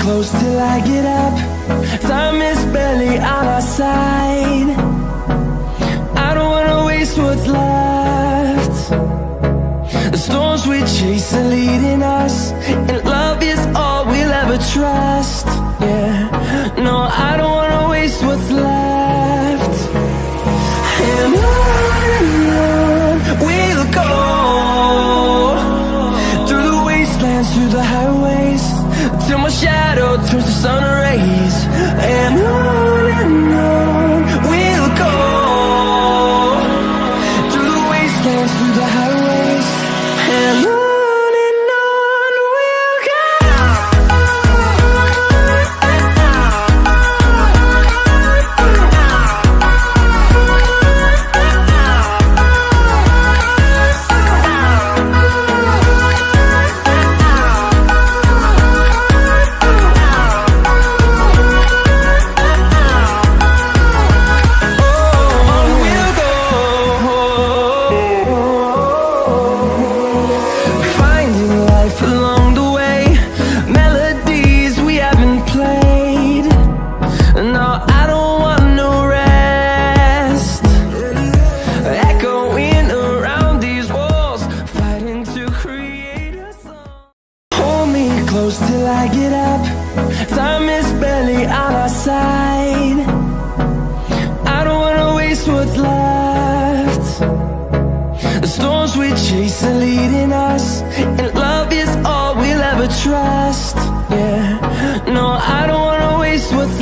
close till I get up. Time is barely on our side. I don't wanna waste what's left. The storms we chase are leading us, and love is all we'll ever trust. Yeah, no, I don't wanna waste what's left. And on we'll go, through the wastelands, through the highways, till my shadow turns to sun rays. And on we'll go, through the wastelands, through the highways, and on we'll go. Close till I get up. Time is barely on our side. I don't wanna waste what's left. The storms we chase are leading us, and love is all we'll ever trust. Yeah, no, I don't wanna waste what's